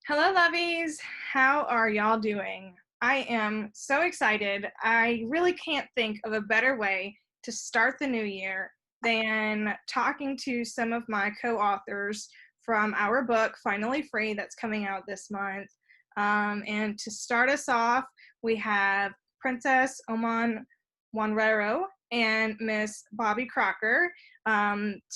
Hello, lovies. How are y'all doing? I am so excited. I really can't think of a better way to start the new year than talking to some of my co-authors from our book, Finally Free, that's coming out this month. And to start us off, we have Princess Omon Wanrero and Miss Bobbie Crocker,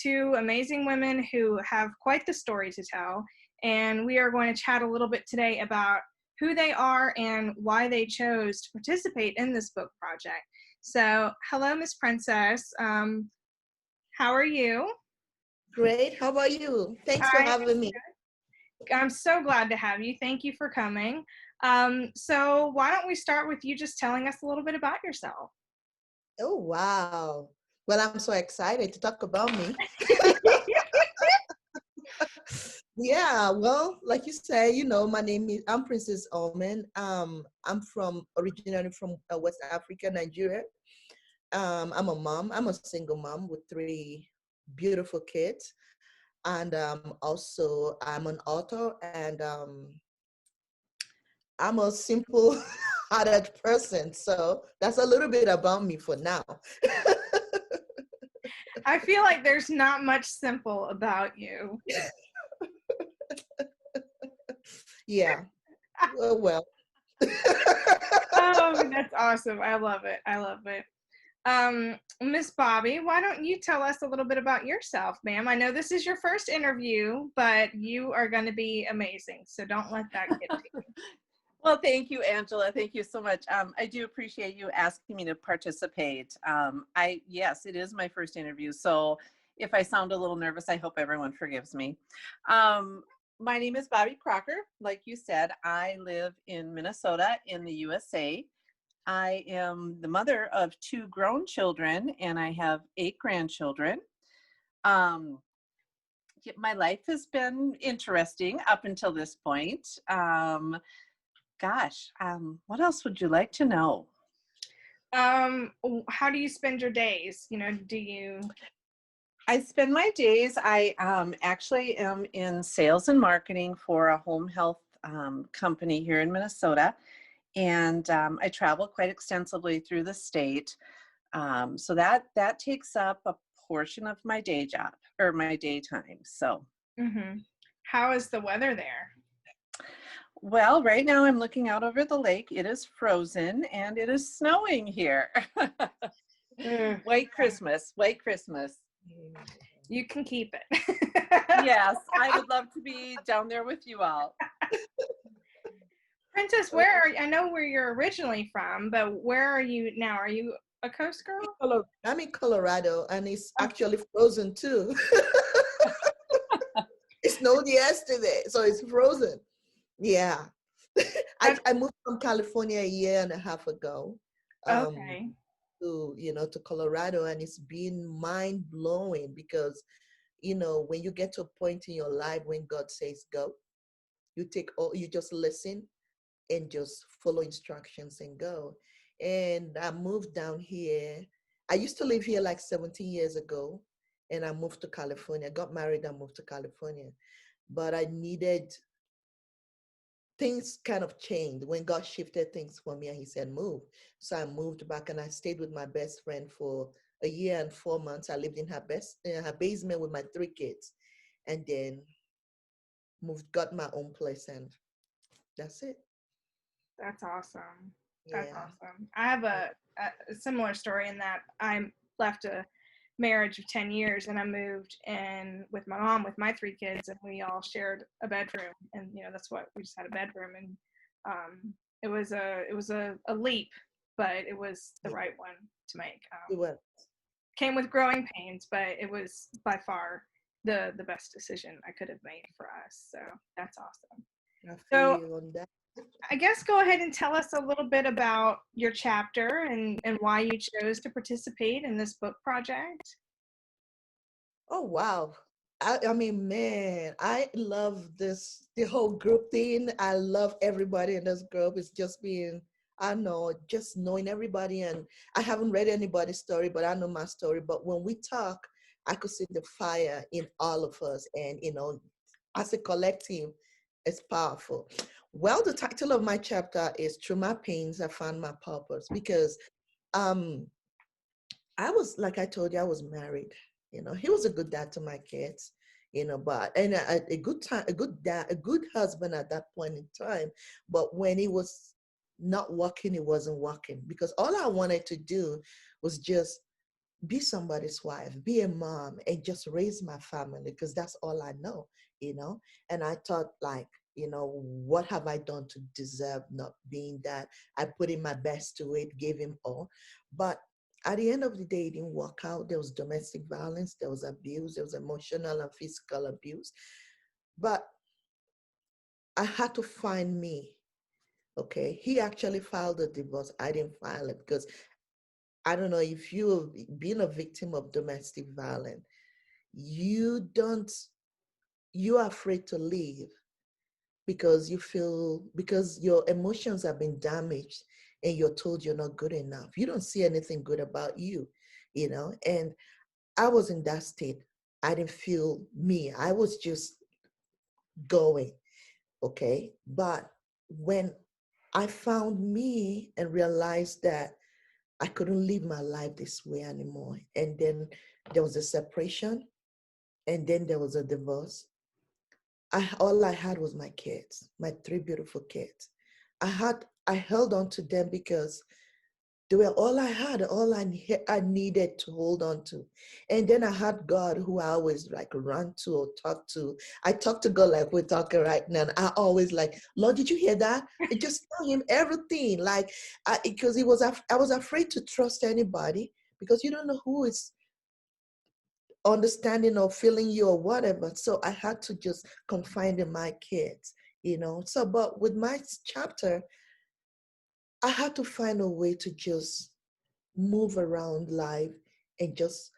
two amazing women who have quite the story to tell. And we are going to chat a little bit today about who they are and why they chose to participate in this book project. So, hello, Miss Princess. How are you? Great. How about you? Thanks for having me. I'm so glad to have you. Thank you for coming. So, why don't we start with you just telling us a little bit about yourself? Oh, wow. Well, I'm so excited to talk about me. Yeah, well, like you say, my I'm Princess Omon. I'm originally from West Africa, Nigeria. I'm a mom. I'm a single mom with three beautiful kids. And also, I'm an author and I'm a simple hearted person. So that's a little bit about me for now. I feel like there's not much simple about you. Yeah. Well. Oh, that's awesome. I love it. I love it. Miss Bobbie, why don't you tell us a little bit about yourself, ma'am? I know this is your first interview, but you are going to be amazing. So don't let that get to you. Well, thank you, Angela. Thank you so much. I do appreciate you asking me to participate. Yes, it is my first interview. So if I sound a little nervous, I hope everyone forgives me. My name is Bobbie Crocker. Like you said, I live in Minnesota in the USA. I am the mother of 2 grown children and I have 8 grandchildren. My life has been interesting up until this point. What else would you like to know? How do you spend your days? I spend my days, I actually am in sales and marketing for a home health company here in Minnesota. And I travel quite extensively through the state. So that takes up a portion of my day job or my daytime. So. Mm-hmm. How is the weather there? Well, right now I'm looking out over the lake. It is frozen and it is snowing here. White Christmas. You can keep it. Yes, I would love to be down there with you all. Princess, I know where you're originally from, but where are you now? Are you a coast girl? I'm in Colorado and it's actually frozen too. It snowed yesterday, so it's frozen. Yeah. I moved from California a year and a half ago. Okay. To Colorado, and it's been mind blowing because, when you get to a point in your life when God says go, you just listen and just follow instructions and go. And I moved down here. I used to live here like 17 years ago, and I moved to California. I got married and moved to California. But I needed, things kind of changed when God shifted things for me and he said, move. So I moved back and I stayed with my best friend for a year and 4 months. I lived in her basement with my 3 kids, and then got my own place, and that's it. That's awesome. Yeah. That's awesome. I have a similar story in that I left a marriage of 10 years and I moved in with my mom with my 3 kids, and we all shared a bedroom, and that's what we just had, a bedroom. And it was a leap, but it was the right one to make. Came with growing pains, but it was by far the best decision I could have made for us. So that's awesome. I guess go ahead and tell us a little bit about your chapter and why you chose to participate in this book project. Oh, wow. I mean, man, I love the whole group thing. I love everybody in this group. It's just just knowing everybody. And I haven't read anybody's story, but I know my story. But when we talk, I could see the fire in all of us. And, as a collective, It's powerful. Well, the title of my chapter is Through My Pains, I Found My Purpose, because um, I was, like I told you, I was married. He was a good dad to my kids, but, and a good time, a good dad, a good husband at that point in time. But when he was not working, it wasn't working, because all I wanted to do was just be somebody's wife, be a mom, and just raise my family, because that's all I know. And I thought, like, what have I done to deserve not being that? I put in my best to it, gave him all. But at the end of the day, it didn't work out. There was domestic violence, there was abuse, there was emotional and physical abuse. But I had to find me. Okay. He actually filed a divorce. I didn't file it, because I don't know if you've been a victim of domestic violence. You're afraid to leave because because your emotions have been damaged, and you're told you're not good enough. You don't see anything good about you. And I was in that state. I didn't feel me. I was just going, okay? But when I found me and realized that I couldn't live my life this way anymore, and then there was a separation, and then there was a divorce. All I had was my kids, my three beautiful kids. I held on to them because they were all I had, all I needed to hold on to. And then I had God, who I always like run to or talk to. I talk to God like we're talking right now. And I always like, Lord, did you hear that? I just tell him everything. Like, because I was afraid to trust anybody, because you don't know who is understanding or feeling you or whatever. So I had to just confide in my kids. So, but with my chapter, I had to find a way to just move around life and just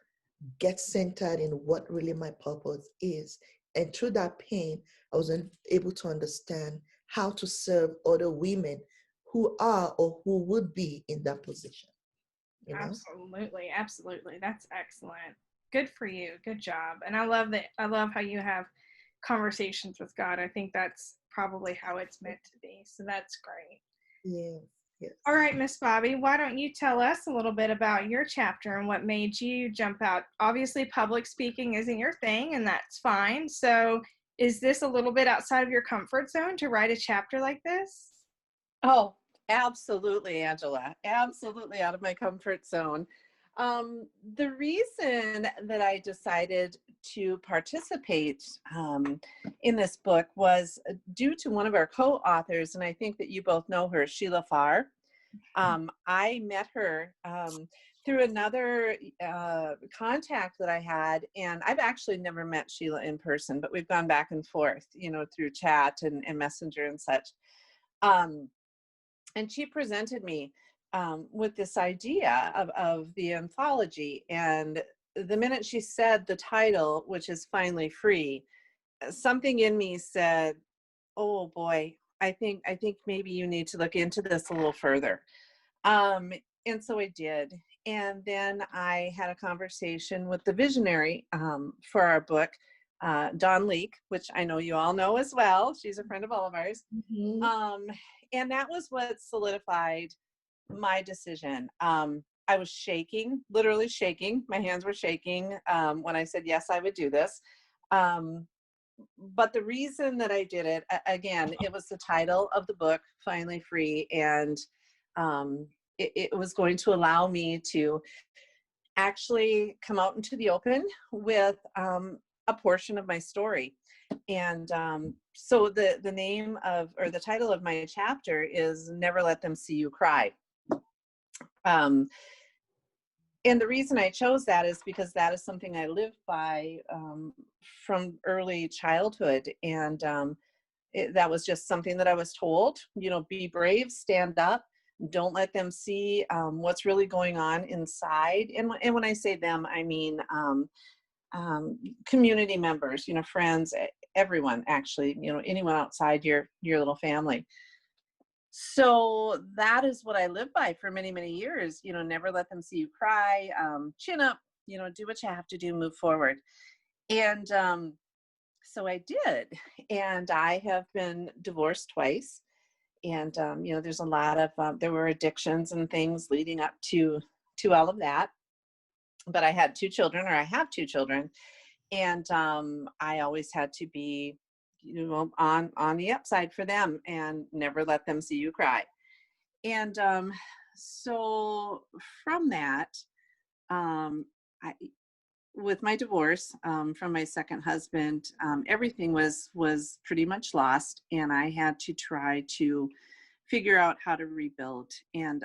get centered in what really my purpose is. And through that pain, I was able to understand how to serve other women who are or who would be in that position. Absolutely, absolutely. That's excellent. Good for you. Good job. And I love that. I love how you have conversations with God. I think that's probably how it's meant to be. So that's great. Yeah. Yes. All right, Miss Bobbie, why don't you tell us a little bit about your chapter and what made you jump out? Obviously, public speaking isn't your thing, and that's fine. So is this a little bit outside of your comfort zone to write a chapter like this? Oh, absolutely, Angela. Absolutely out of my comfort zone. The reason that I decided to participate in this book was due to one of our co-authors, and I think that you both know her, Sheila Farr. I met her through another contact that I had, and I've actually never met Sheila in person, but we've gone back and forth, through chat and messenger and such. And she presented me with this idea of the anthology. And the minute she said the title, which is Finally Free, something in me said, oh boy, I think maybe you need to look into this a little further. And so I did. And then I had a conversation with the visionary for our book, Dawn Leak, which I know you all know as well. She's a friend of all of ours. Mm-hmm. And that was what solidified my decision. I was shaking, literally shaking. My hands were shaking when I said, yes, I would do this. But the reason that I did it, again, it was the title of the book, Finally Free. And it was going to allow me to actually come out into the open with a portion of my story. And so the name of, or the title of my chapter is Never Let Them See You Cry. And the reason I chose that is because that is something I lived by from early childhood. And that was just something that I was told, be brave, stand up, don't let them see what's really going on inside. And when I say them, I mean community members, friends, everyone actually, anyone outside your little family. So that is what I lived by for many, many years, never let them see you cry, chin up, do what you have to do, move forward. And so I did. And I have been divorced twice. And, there's a lot of, there were addictions and things leading up to all of that. But I had two children, or I have two children. And I always had to be, on the upside for them and never let them see you cry. And so from that, I, with my divorce from my second husband, everything was pretty much lost, and I had to try to figure out how to rebuild. And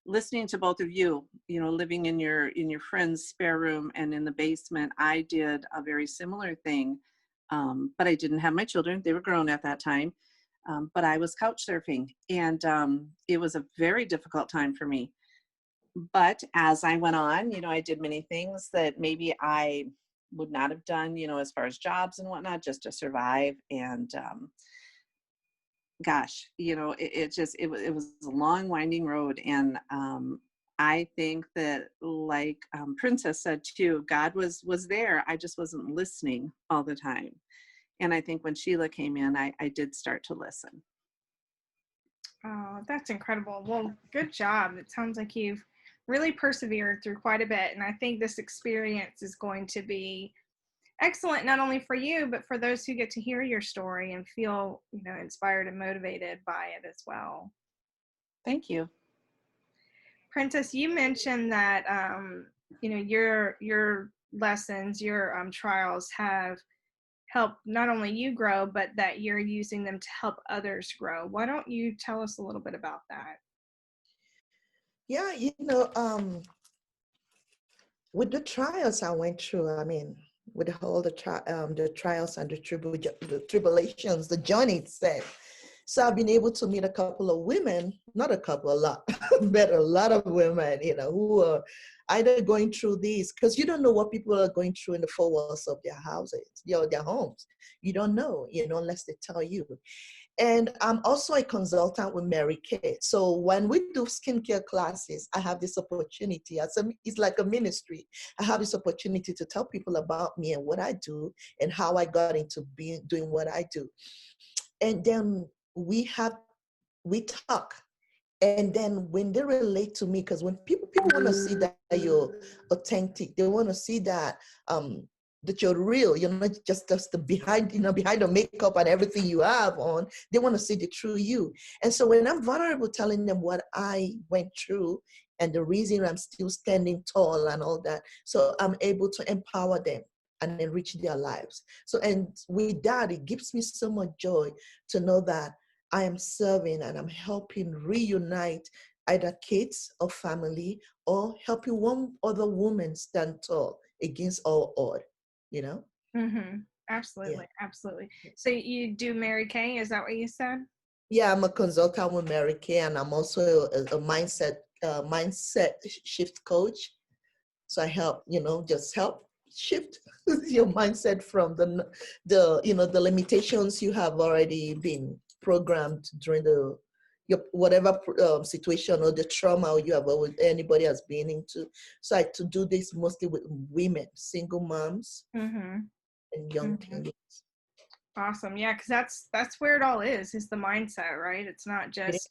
listening to both of you, living in your friend's spare room and in the basement, I did a very similar thing, but I didn't have my children; they were grown at that time. But I was couch surfing, and it was a very difficult time for me. But as I went on, I did many things that maybe I would not have done, as far as jobs and whatnot, just to survive. And gosh, it was a long, winding road. And I think that, like Princess said too, God was there. I just wasn't listening all the time. And I think when Sheila came in, I did start to listen. Oh, that's incredible. Well, good job. It sounds like you've really persevered through quite a bit. And I think this experience is going to be excellent, not only for you, but for those who get to hear your story and feel, inspired and motivated by it as well. Thank you. Princess, you mentioned that, your lessons, your trials have helped not only you grow, but that you're using them to help others grow. Why don't you tell us a little bit about that? Yeah, with the trials I went through, with all the trials and the tribulations, the journey itself. So I've been able to meet a couple of women, not a couple, a lot, but a lot of women, who are either going through these, because you don't know what people are going through in the four walls of their houses, their homes. You don't know, unless they tell you. And I'm also a consultant with Mary Kay. So when we do skincare classes, I have this opportunity. It's like a ministry. I have this opportunity to tell people about me and what I do and how I got into doing what I do. And then we talk. And then when they relate to me, because when people want to see that you're authentic, they want to see that that you're real, you're not just the behind the makeup and everything you have on. They want to see the true you. And so when I'm vulnerable, telling them what I went through and the reason I'm still standing tall and all that, so I'm able to empower them and enrich their lives. So, and with that, it gives me so much joy to know that I am serving and I'm helping reunite either kids or family, or helping one other woman stand tall against all odds. Mm-hmm. Absolutely. Yeah. Absolutely. So you do Mary Kay, is that what you said? Yeah, I'm a consultant with Mary Kay, and I'm also a mindset shift coach. So I help, just help shift your mindset from the limitations you have already been programmed during your whatever situation or the trauma you have, or anybody has been into. So I to do this mostly with women, single moms, Mm-hmm. and young Mm-hmm. teens. Awesome. Yeah, because that's where it all is the mindset, right? It's not just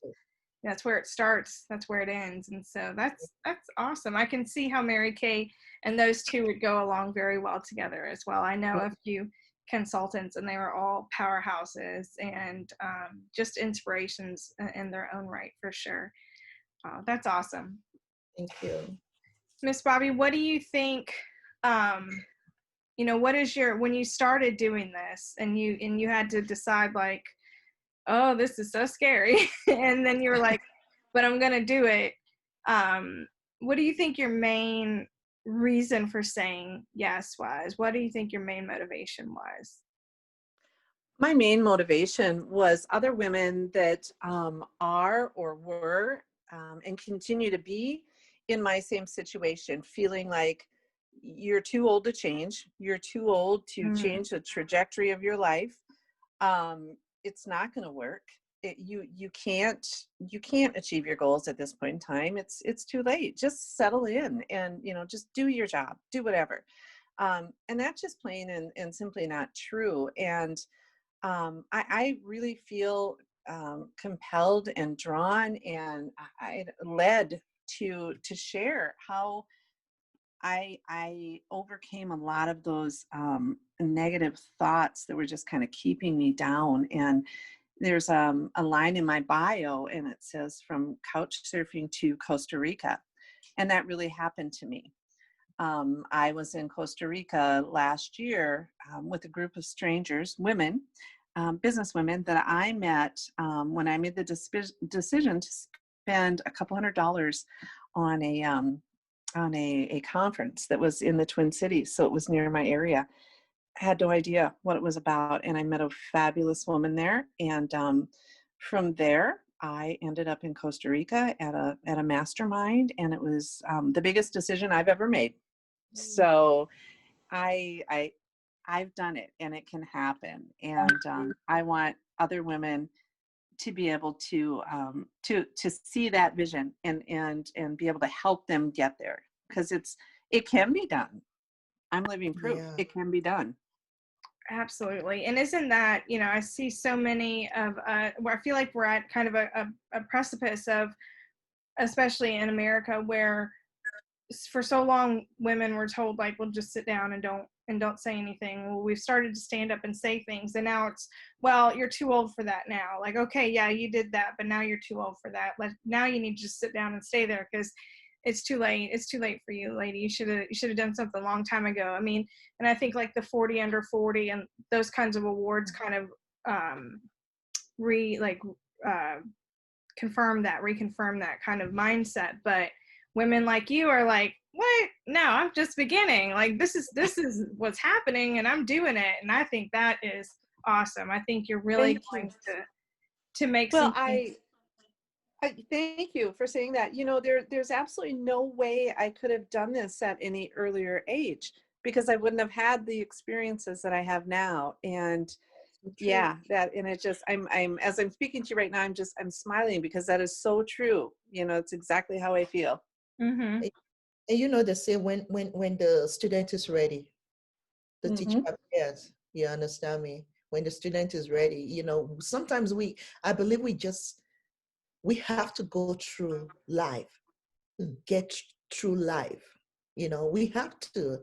that's where it starts, that's where it ends. And so that's awesome. I can see how Mary Kay and those two would go along very well together as well. I know a few consultants, and they were all powerhouses and just inspirations in their own right, for sure. That's awesome. Thank you. Miss Bobbie, what do you think, what is when you started doing this and you had to decide, like, oh, this is so scary, and then you were like, but I'm gonna do it. What do you think your main reason for saying yes was? What do you think your main motivation was? My main motivation was other women that are or were and continue to be in my same situation, feeling like you're too old to change. You're too old to change the trajectory of your life. It's not going to work. You can't achieve your goals at this point in time. It's too late. Just settle in and just do your job, do whatever. And that's just plain and simply not true. And I really feel compelled and drawn and I led to share how I overcame a lot of those negative thoughts that were just kind of keeping me down. And there's a line in my bio, and it says from couch surfing to Costa Rica, and that really happened to me. I was in Costa Rica last year with a group of strangers, women, business women that I met when I made the decision to spend a couple $100 on a conference that was in the Twin Cities. So it was near my area. I had no idea what it was about. And I met a fabulous woman there. And from there, I ended up in Costa Rica at a mastermind. And it was the biggest decision I've ever made. So I've done it, and it can happen. And I want other women to be able to see that vision and be able to help them get there, because it can be done. I'm living proof. Yeah. It can be done. Absolutely. And isn't that, I see so many of, where I feel like we're at kind of a precipice of, especially in America, where for so long women were told, like, well, just sit down and don't say anything. Well, we've started to stand up and say things, and now it's, well, you're too old for that now. Like, okay, yeah, you did that, but now you're too old for that. Like, now you need to just sit down and stay there, because it's too late. It's too late for you, lady. You should have done something a long time ago. I mean, and I think like the 40 under 40 and those kinds of awards kind of reconfirm that kind of mindset. But women like you are like, what? No, I'm just beginning. Like, this is what's happening, and I'm doing it. And I think that is awesome. I think you're really going to make Well, some things. I thank you for saying that. There's absolutely no way I could have done this at any earlier age, because I wouldn't have had the experiences that I have now. And yeah, and it just, I'm as I'm speaking to you right now, I'm smiling, because that is so true. It's exactly how I feel. Mm-hmm. And they say when the student is ready, the teacher Mm-hmm. appears. You understand me? When the student is ready, sometimes I believe we have to go through life, get through life. We have to,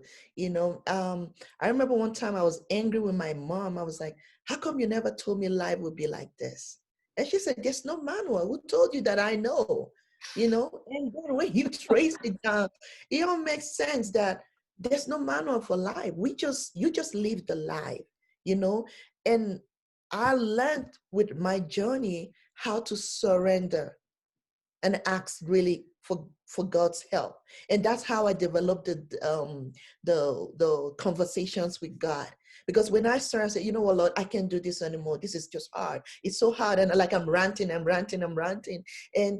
I remember one time I was angry with my mom. I was like, how come you never told me life would be like this? And she said, there's no manual. Who told you that I know? And then when you trace it down, it all makes sense that there's no manual for life. You just live the life, and I learned with my journey how to surrender and ask really for God's help. And that's how I developed the conversations with God. Because when I started, I said, you know what, Lord, I can't do this anymore. This is just hard. It's so hard. And like I'm ranting. And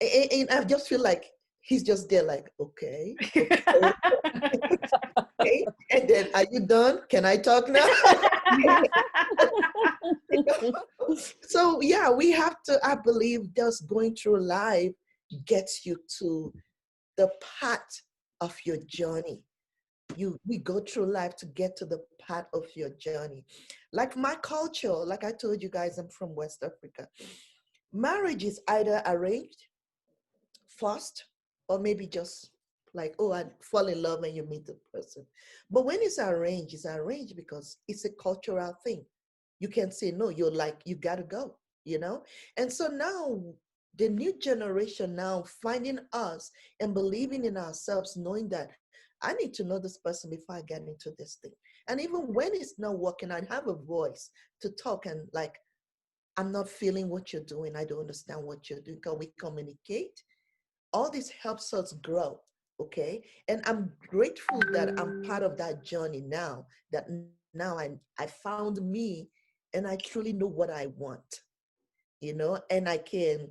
I just feel like he's just there like, okay. Okay. And then, are you done? Can I talk now? So yeah, we have to, I believe just going through life gets you to the part of your journey. We go through life to get to the part of your journey. Like my culture, like I told you guys, I'm from West Africa. Marriage is either arranged first, or maybe just like, oh, I fall in love and you meet the person. But when it's arranged because it's a cultural thing. You can't say no. You're like, you gotta go, And so now the new generation now finding us and believing in ourselves, knowing that I need to know this person before I get into this thing. And even when it's not working, I have a voice to talk and like, I'm not feeling what you're doing. I don't understand what you're doing. Can we communicate? All this helps us grow. Okay. And I'm grateful that I'm part of that journey now, that now I found me and I truly know what I want, and I can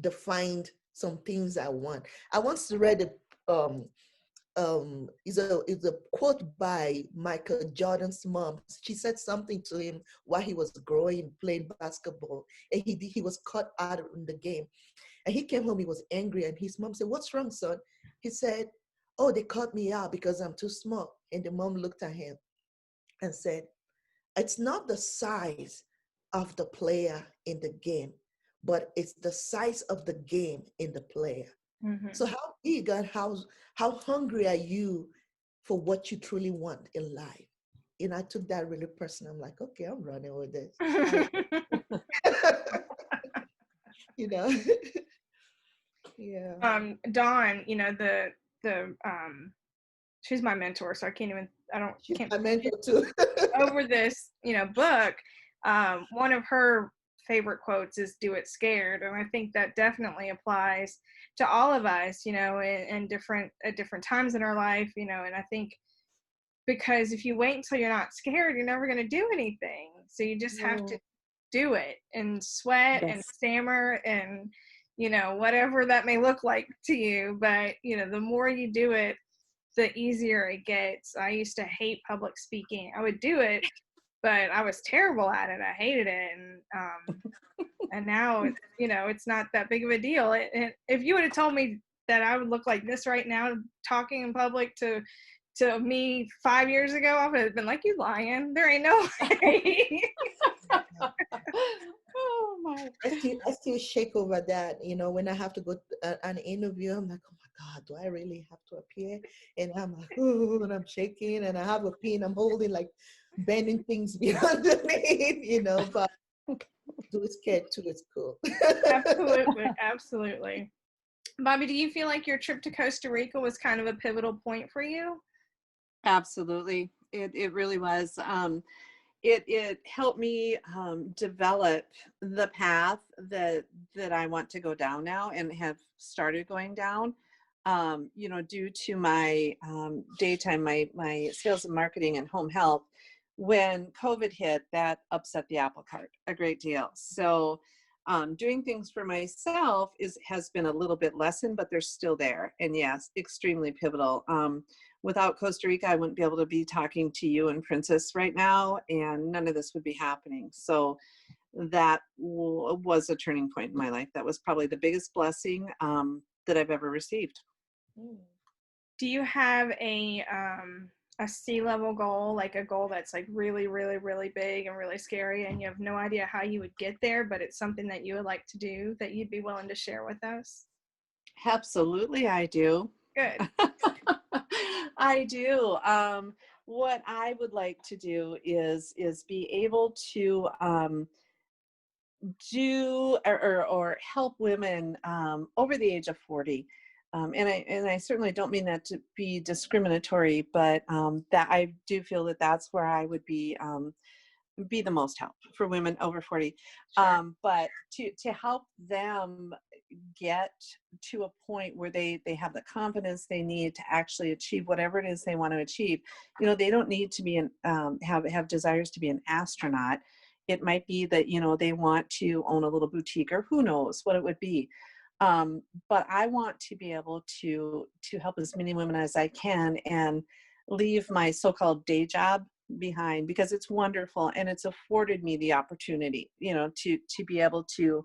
define some things I want. I once read is a quote by Michael Jordan's mom. She said something to him while he was growing, playing basketball, and he was cut out in the game. And he came home, he was angry, and his mom said, "What's wrong, son?" He said, oh, they caught me out because I'm too small. And the mom looked at him and said, it's not the size of the player in the game, but it's the size of the game in the player. Mm-hmm. So how big and how hungry are you for what you truly want in life? And I took that really personal. I'm like, okay, I'm running with this. You know. Yeah. Dawn, the she's my mentor, so She's can't my mentor too. over this, book. One of her favorite quotes is "Do it scared," and I think that definitely applies to all of us, in at different times in our life, and I think because if you wait until you're not scared, you're never going to do anything. So you just have to do it and sweat and stammer and, whatever that may look like to you. But, the more you do it, the easier it gets. I used to hate public speaking. I would do it, but I was terrible at it. I hated it. And now, it's not that big of a deal. And if you would have told me that I would look like this right now, talking in public to me 5 years ago, I would have been like, you lying. There ain't no way. Oh my. I still shake over that. When I have to go to an interview, I'm like, oh my God, do I really have to appear? And I'm like, oh, and I'm shaking, and I have a pin I'm holding, like bending things underneath, but do it scared too, it's cool. Absolutely. Bobbie, do you feel like your trip to Costa Rica was kind of a pivotal point for you? Absolutely. It really was. It helped me develop the path that I want to go down now and have started going down. Due to my daytime, my sales and marketing and home health, when COVID hit, that upset the apple cart a great deal. So doing things for myself has been a little bit lessened, but they're still there. And yes, extremely pivotal. Without Costa Rica, I wouldn't be able to be talking to you and Princess right now, and none of this would be happening. So that was a turning point in my life. That was probably the biggest blessing that I've ever received. Do you have a C-level goal, like a goal that's like really, really, really big and really scary, and you have no idea how you would get there, but it's something that you would like to do that you'd be willing to share with us? Absolutely, I do. Good. I do. What I would like to do is be able to do or help women over the age of 40. And I certainly don't mean that to be discriminatory, but that I do feel that that's where I would be the most help for women over 40. Sure. But to help them get to a point where they have the confidence they need to actually achieve whatever it is they want to achieve. They don't need to be have desires to be an astronaut. It might be that they want to own a little boutique, or who knows what it would be. But I want to be able to help as many women as I can and leave my so-called day job behind, because it's wonderful and it's afforded me the opportunity, to be able to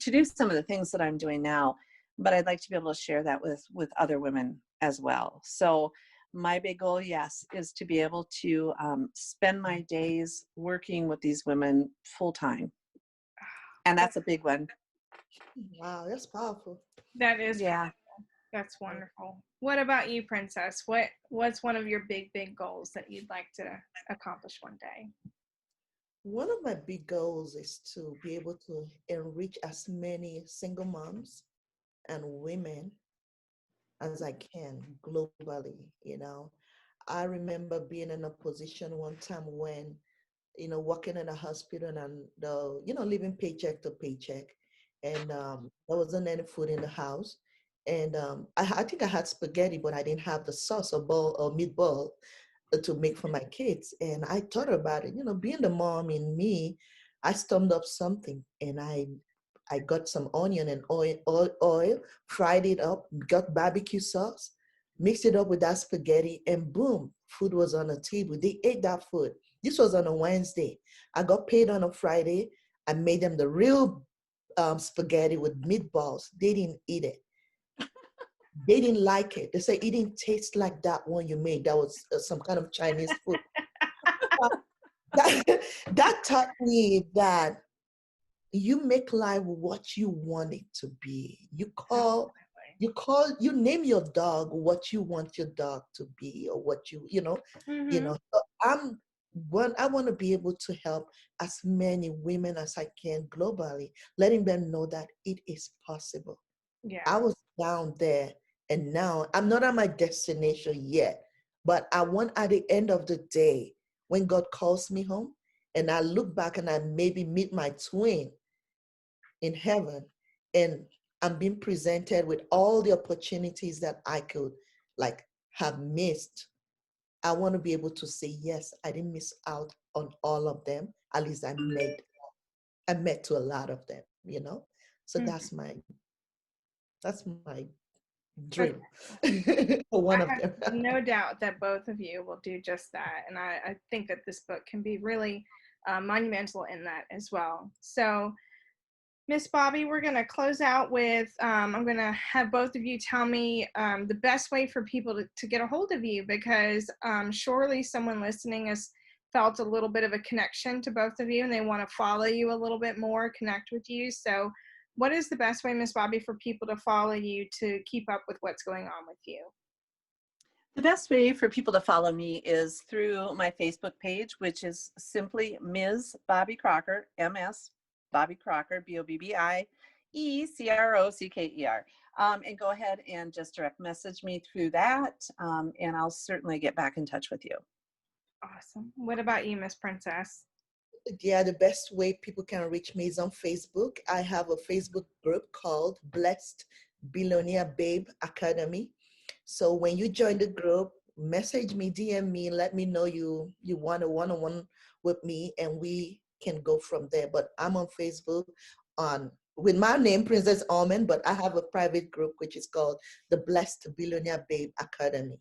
do some of the things that I'm doing now. But I'd like to be able to share that with other women as well. So my big goal, yes, is to be able to spend my days working with these women full time. And that's a big one. Wow, that's powerful. That is Yeah. powerful. That's wonderful. What about you, Princess? What's one of your big goals that you'd like to accomplish one day? One of my big goals is to be able to enrich as many single moms and women as I can globally. I remember being in a position one time when, working in a hospital and living paycheck to paycheck, and there wasn't any food in the house. And I think I had spaghetti, but I didn't have the sauce or ball or meatball to make for my kids. And I thought about it, being the mom in me, I stumbled up something, and I got some onion and oil, fried it up, got barbecue sauce, mixed it up with that spaghetti, and boom, food was on the table. They ate that food. This was on a Wednesday. I got paid on a Friday. I made them the real spaghetti with meatballs. They didn't eat it. They didn't like it. They say it didn't taste like that one you made. That was some kind of Chinese food. that, that taught me that you make life what you want it to be. You name your dog what you want your dog to be, or what Mm-hmm. So I want to be able to help as many women as I can globally, letting them know that it is possible. Yeah. I was down there, and now I'm not at my destination yet, but I want, at the end of the day, when God calls me home and I look back and I maybe meet my twin in heaven, and I'm being presented with all the opportunities that I could like have missed. I want to be able to say, yes, I didn't miss out on all of them. At least I met to a lot of them. So Mhm. that's my That's dream cool. for I one of have them. no doubt that both of you will do just that. And I think that this book can be really monumental in that as well. So, Miss Bobbie, we're going to close out with I'm going to have both of you tell me the best way for people to get a hold of you, because surely someone listening has felt a little bit of a connection to both of you and they want to follow you a little bit more, connect with you. So, what is the best way, Miss Bobbie, for people to follow you to keep up with what's going on with you? The best way for people to follow me is through my Facebook page, which is simply Ms. Bobbie Crocker, MS Bobbie Crocker, BOBBIECROCKER. And go ahead and just direct message me through that, and I'll certainly get back in touch with you. Awesome. What about you, Miss Princess? Yeah, the best way people can reach me is on Facebook. I have a Facebook group called Blessed Billionaire Babe Academy. So when you join the group, message me, DM me, let me know you want a one-on-one with me, and we can go from there. But I'm on Facebook with my name, Princess Omon, but I have a private group which is called the Blessed Billionaire Babe Academy.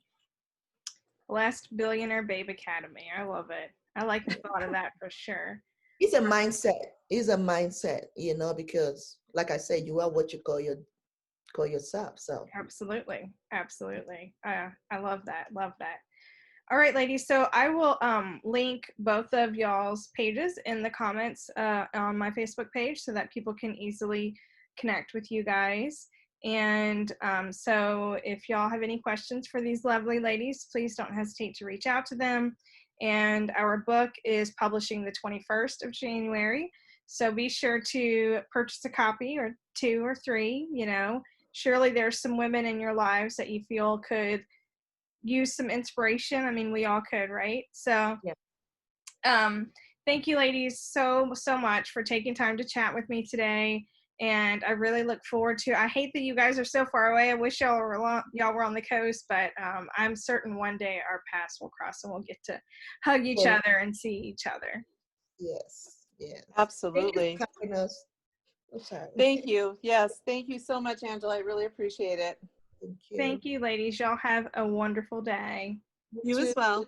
Blessed Billionaire Babe Academy. I love it. I like the thought of that for sure. It's a mindset. It's a mindset, because like I said, you are what you call yourself. So Absolutely. Absolutely. I love that. Love that. All right, ladies. So I will link both of y'all's pages in the comments on my Facebook page so that people can easily connect with you guys. And so if y'all have any questions for these lovely ladies, please don't hesitate to reach out to them. And our book is publishing the 21st of January. So be sure to purchase a copy, or 2 or 3. Surely there's some women in your lives that you feel could use some inspiration. I mean, we all could, right? So yeah. Thank you, ladies, so much for taking time to chat with me today. And I really look forward to, I hate that you guys are so far away. I wish y'all were on the coast, but I'm certain one day our paths will cross and we'll get to hug each other and see each other. Yes. Absolutely. Thank you for having us. I'm sorry. Thank you. Yes. Thank you so much, Angela. I really appreciate it. Thank you. Thank you, ladies. Y'all have a wonderful day. You as well.